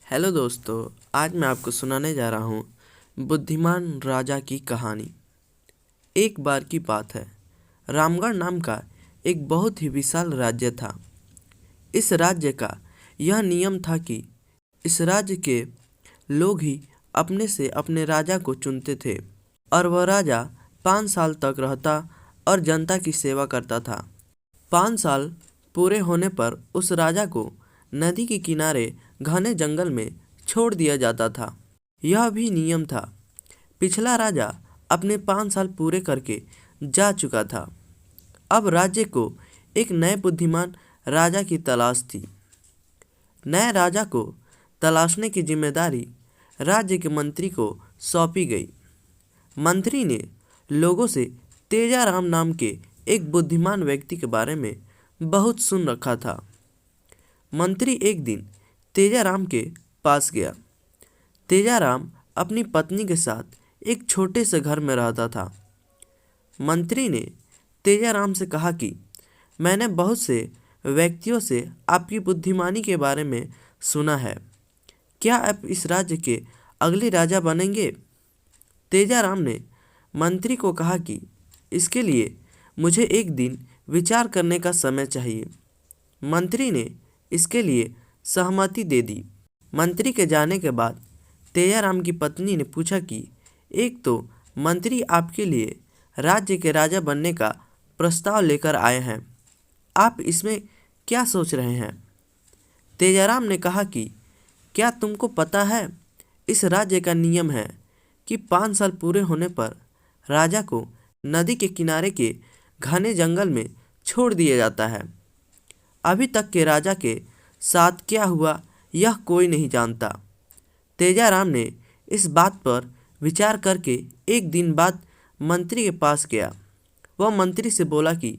Hello दोस्तों, आज मैं आपको सुनाने जा रहा हूँ बुद्धिमान राजा की कहानी। एक बार की बात है, रामगढ़ नाम का एक बहुत ही विशाल राज्य था। इस राज्य का यह नियम था कि इस राज्य के लोग ही अपने से अपने राजा को चुनते थे और वह राजा 5 साल तक रहता और जनता की सेवा करता था। 5 साल पूरे होने पर उस राजा को नदी के किनारे घने जंगल में छोड़ दिया जाता था। यह भी नियम था। पिछला राजा अपने 5 साल पूरे करके जा चुका था। अब राज्य को एक नए बुद्धिमान राजा की तलाश थी। नए राजा को तलाशने की जिम्मेदारी राज्य के मंत्री को सौंपी गई। मंत्री ने लोगों से तेजाराम नाम के एक बुद्धिमान व्यक्ति के बारे में बहुत सुन रखा था। मंत्री एक दिन तेजाराम के पास गया। तेजाराम अपनी पत्नी के साथ एक छोटे से घर में रहता था। मंत्री ने तेजाराम से कहा कि मैंने बहुत से व्यक्तियों से आपकी बुद्धिमानी के बारे में सुना है। क्या आप इस राज्य के अगले राजा बनेंगे? तेजाराम ने मंत्री को कहा कि इसके लिए मुझे एक दिन विचार करने का समय चाहिए। मंत्री ने इसके लिए सहमति दे दी। मंत्री के जाने के बाद तेजाराम की पत्नी ने पूछा कि एक तो मंत्री आपके लिए राज्य के राजा बनने का प्रस्ताव लेकर आए हैं, आप इसमें क्या सोच रहे हैं? तेजाराम ने कहा कि क्या तुमको पता है, इस राज्य का नियम है कि 5 साल पूरे होने पर राजा को नदी के किनारे के घने जंगल में छोड़ दिया जाता है। अभी तक के राजा के साथ क्या हुआ यह कोई नहीं जानता। तेजाराम ने इस बात पर विचार करके एक दिन बाद मंत्री के पास गया। वह मंत्री से बोला कि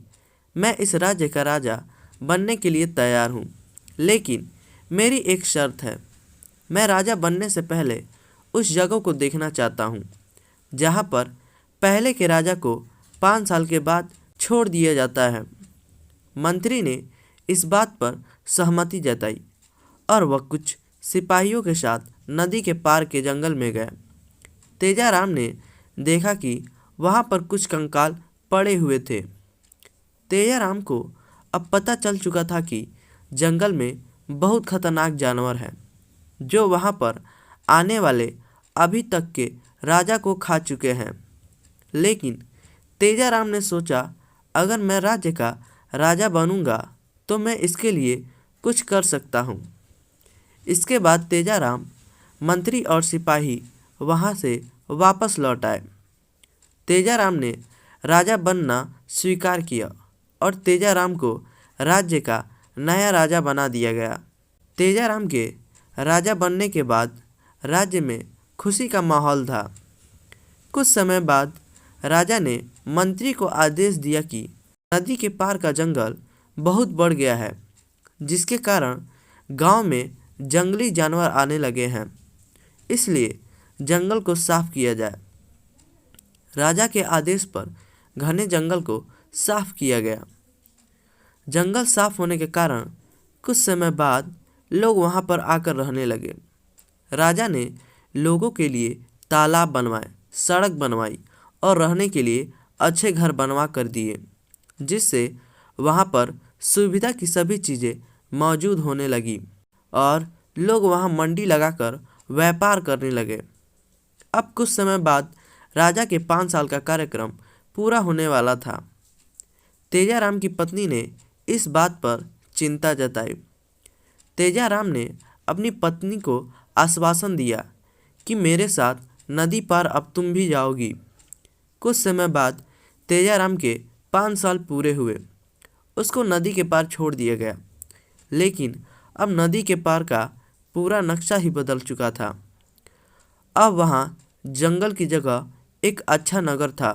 मैं इस राज्य का राजा बनने के लिए तैयार हूँ, लेकिन मेरी एक शर्त है। मैं राजा बनने से पहले उस जगह को देखना चाहता हूँ जहाँ पर पहले के राजा को 5 साल के बाद छोड़ दिया जाता है। मंत्री ने इस बात पर सहमति जताई और वह कुछ सिपाहियों के साथ नदी के पार के जंगल में गया। तेजाराम ने देखा कि वहाँ पर कुछ कंकाल पड़े हुए थे। तेजाराम को अब पता चल चुका था कि जंगल में बहुत खतरनाक जानवर हैं जो वहाँ पर आने वाले अभी तक के राजा को खा चुके हैं। लेकिन तेजाराम ने सोचा, अगर मैं राज्य का राजा बनूंगा तो मैं इसके लिए कुछ कर सकता हूँ। इसके बाद तेजाराम, मंत्री और सिपाही वहाँ से वापस लौट आए। तेजाराम ने राजा बनना स्वीकार किया और तेजाराम को राज्य का नया राजा बना दिया गया। तेजाराम के राजा बनने के बाद राज्य में खुशी का माहौल था। कुछ समय बाद राजा ने मंत्री को आदेश दिया कि नदी के पार का जंगल बहुत बढ़ गया है, जिसके कारण गांव में जंगली जानवर आने लगे हैं, इसलिए जंगल को साफ किया जाए। राजा के आदेश पर घने जंगल को साफ किया गया। जंगल साफ होने के कारण कुछ समय बाद लोग वहां पर आकर रहने लगे। राजा ने लोगों के लिए तालाब बनवाए, सड़क बनवाई और रहने के लिए अच्छे घर बनवा कर दिए, जिससे वहां पर सुविधा की सभी चीज़ें मौजूद होने लगी और लोग वहां मंडी लगाकर व्यापार करने लगे। अब कुछ समय बाद राजा के 5 साल का कार्यक्रम पूरा होने वाला था। तेजाराम की पत्नी ने इस बात पर चिंता जताई। तेजाराम ने अपनी पत्नी को आश्वासन दिया कि मेरे साथ नदी पार अब तुम भी जाओगी। कुछ समय बाद तेजाराम के 5 साल पूरे हुए। उसको नदी के पार छोड़ दिया गया, लेकिन अब नदी के पार का पूरा नक्शा ही बदल चुका था। अब वहाँ जंगल की जगह एक अच्छा नगर था।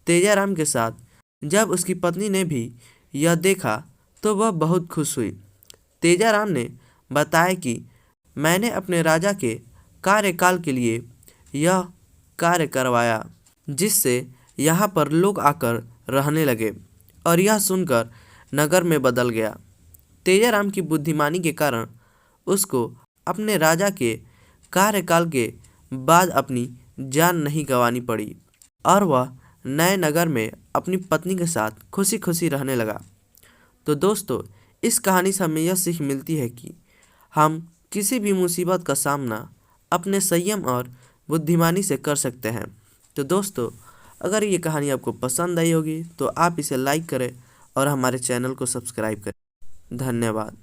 तेजाराम के साथ जब उसकी पत्नी ने भी यह देखा तो वह बहुत खुश हुई। तेजाराम ने बताया कि मैंने अपने राजा के कार्यकाल के लिए यह कार्य करवाया, जिससे यहाँ पर लोग आकर रहने लगे और यह सुनकर नगर में बदल गया। तेजाराम की बुद्धिमानी के कारण उसको अपने राजा के कार्यकाल के बाद अपनी जान नहीं गंवानी पड़ी और वह नए नगर में अपनी पत्नी के साथ खुशी खुशी रहने लगा। तो दोस्तों, इस कहानी से हमें यह सीख मिलती है कि हम किसी भी मुसीबत का सामना अपने संयम और बुद्धिमानी से कर सकते हैं। तो दोस्तों, अगर ये कहानी आपको पसंद आई होगी तो आप इसे लाइक करें और हमारे चैनल को सब्सक्राइब करें। धन्यवाद।